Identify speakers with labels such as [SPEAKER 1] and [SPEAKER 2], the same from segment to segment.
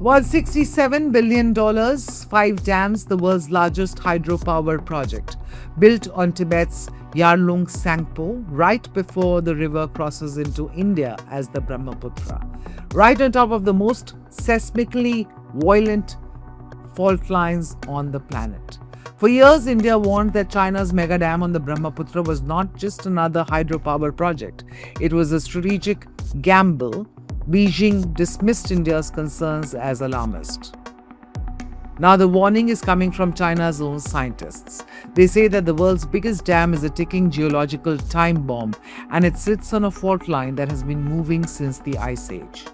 [SPEAKER 1] $167 billion, 5 dams, the world's largest hydropower project, built on Tibet's Yarlung Tsangpo, right before the river crosses into India as the Brahmaputra, right on top of the most seismically violent fault lines on the planet. For years, India warned that China's mega dam on the Brahmaputra was not just another hydropower project, it was a strategic gamble. Beijing dismissed India's concerns as alarmist. Now, the warning is coming from China's own scientists. They say that the world's biggest dam is a ticking geological time bomb and it sits on a fault line that has been moving since the Ice Age.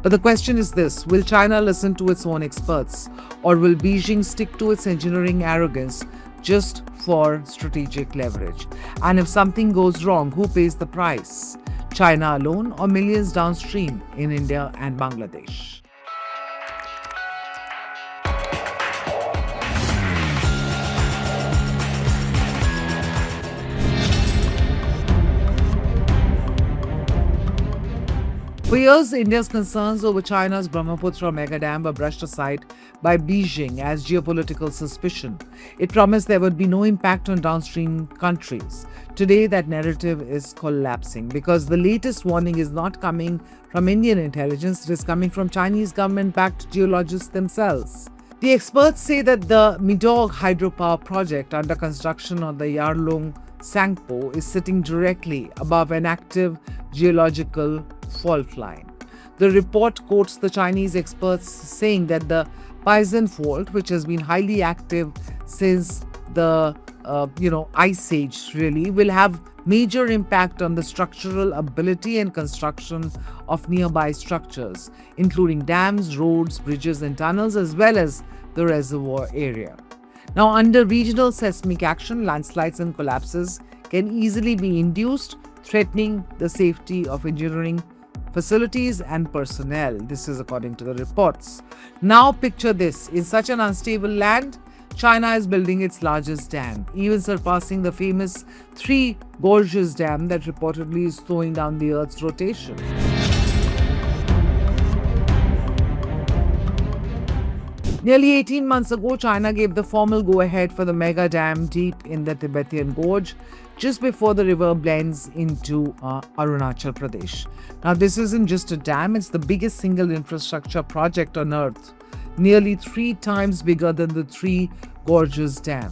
[SPEAKER 1] But the question is this: will China listen to its own experts, or will Beijing stick to its engineering arrogance just for strategic leverage? And if something goes wrong, who pays the price? China alone, or millions downstream in India and Bangladesh? For years, India's concerns over China's Brahmaputra mega dam were brushed aside by Beijing as geopolitical suspicion. It promised there would be no impact on downstream countries. Today, that narrative is collapsing because the latest warning is not coming from Indian intelligence, it is coming from Chinese government-backed geologists themselves. The experts say that the Medog Hydropower Project under construction on the Yarlung Tsangpo is sitting directly above an active geological fault line. The report quotes the Chinese experts saying that the Beijing fault, which has been highly active since the Ice Age, really will have major impact on the structural ability and construction of nearby structures, including dams, roads, bridges, and tunnels, as well as the reservoir area. Now, under regional seismic action, landslides and collapses can easily be induced, threatening the safety of engineering facilities and personnel. This is according to the reports. Now picture this: in such an unstable land, China is building its largest dam, even surpassing the famous Three Gorges Dam that reportedly is slowing down the Earth's rotation. Nearly 18 months ago, China gave the formal go-ahead for the mega dam deep in the Tibetan Gorge, just before the river blends into Arunachal Pradesh. Now, this isn't just a dam, it's the biggest single infrastructure project on Earth, nearly 3 times bigger than the Three Gorges Dam.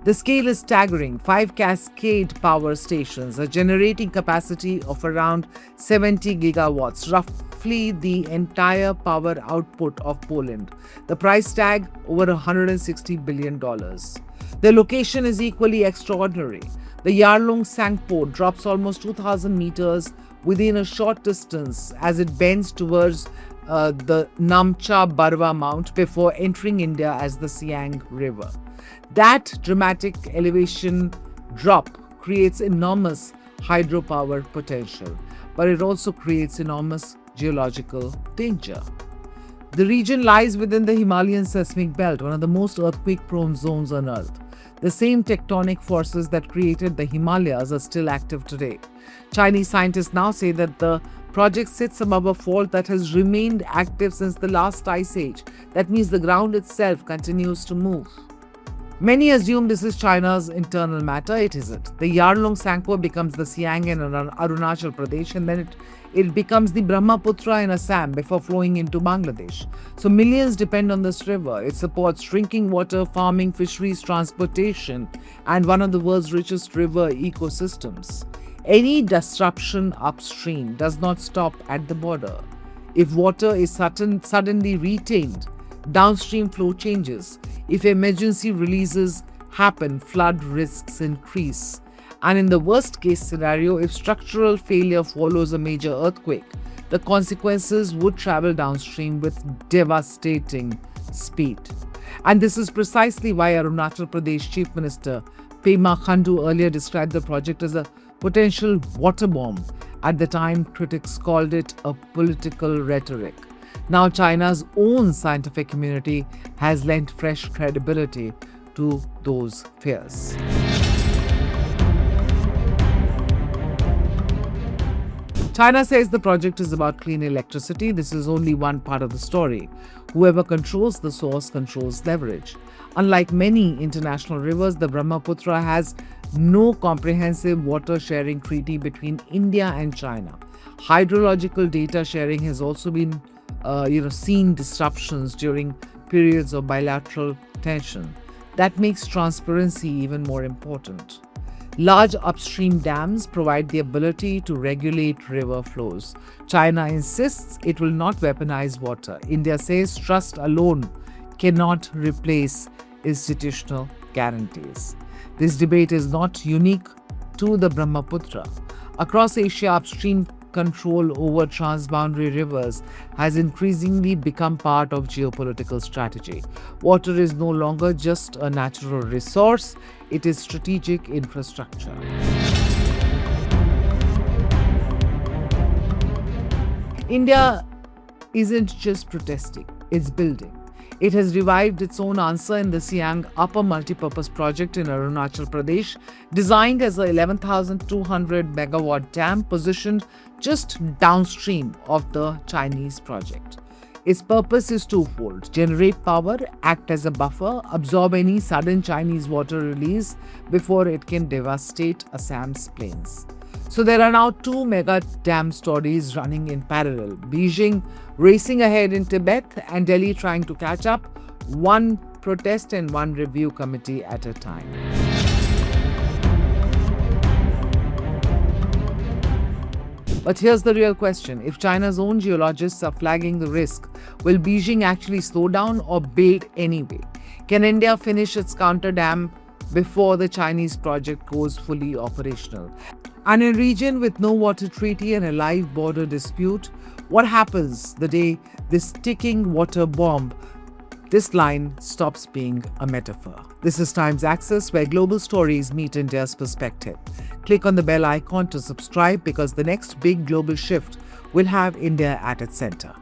[SPEAKER 1] The scale is staggering: 5 cascade power stations, a generating capacity of around 70 gigawatts, roughly the entire power output of Poland. The price tag, over $160 billion. The location is equally extraordinary. The Yarlung Tsangpo drops almost 2,000 meters within a short distance as it bends towards the Namcha Barwa Mount before entering India as the Siang River. That dramatic elevation drop creates enormous hydropower potential, but it also creates enormous geological danger. The region lies within the Himalayan seismic belt, one of the most earthquake-prone zones on Earth. The same tectonic forces that created the Himalayas are still active today. Chinese scientists now say that the project sits above a fault that has remained active since the last ice age. That means the ground itself continues to move. Many assume this is China's internal matter. It isn't. The Yarlung Tsangpo becomes the Siang in Arunachal Pradesh, and then it becomes the Brahmaputra in Assam before flowing into Bangladesh. So millions depend on this river. It supports drinking water, farming, fisheries, transportation, and one of the world's richest river ecosystems. Any disruption upstream does not stop at the border. If water is suddenly retained, downstream flow changes. If emergency releases happen, flood risks increase. And in the worst case scenario, if structural failure follows a major earthquake, the consequences would travel downstream with devastating speed. And this is precisely why Arunachal Pradesh Chief Minister Pema Khandu earlier described the project as a potential water bomb. At the time, critics called it a political rhetoric. Now, China's own scientific community has lent fresh credibility to those fears. China says the project is about clean electricity. This is only one part of the story. Whoever controls the source controls leverage. Unlike many international rivers, the Brahmaputra has no comprehensive water sharing treaty between India and China. Hydrological data sharing has also been seen disruptions during periods of bilateral tension. That makes transparency even more important. Large upstream dams provide the ability to regulate river flows. China insists it will not weaponize water. India says trust alone cannot replace institutional guarantees. This debate is not unique to the Brahmaputra. Across Asia, upstream control over transboundary rivers has increasingly become part of geopolitical strategy. Water is no longer just a natural resource, it is strategic infrastructure. India isn't just protesting, it's building. It has revived its own answer in the Siang Upper Multipurpose Project in Arunachal Pradesh, designed as an 11,200 megawatt dam positioned just downstream of the Chinese project. Its purpose is twofold: generate power, act as a buffer, absorb any sudden Chinese water release before it can devastate Assam's plains. So there are now two mega dam stories running in parallel. Beijing racing ahead in Tibet and Delhi trying to catch up, one protest and one review committee at a time. But here's the real question. If China's own geologists are flagging the risk, will Beijing actually slow down or build anyway? Can India finish its counter dam before the Chinese project goes fully operational? And in a region with no water treaty and a live border dispute, what happens the day this ticking water bomb, this line, stops being a metaphor? This is Times Access, where global stories meet India's perspective. Click on the bell icon to subscribe because the next big global shift will have India at its center.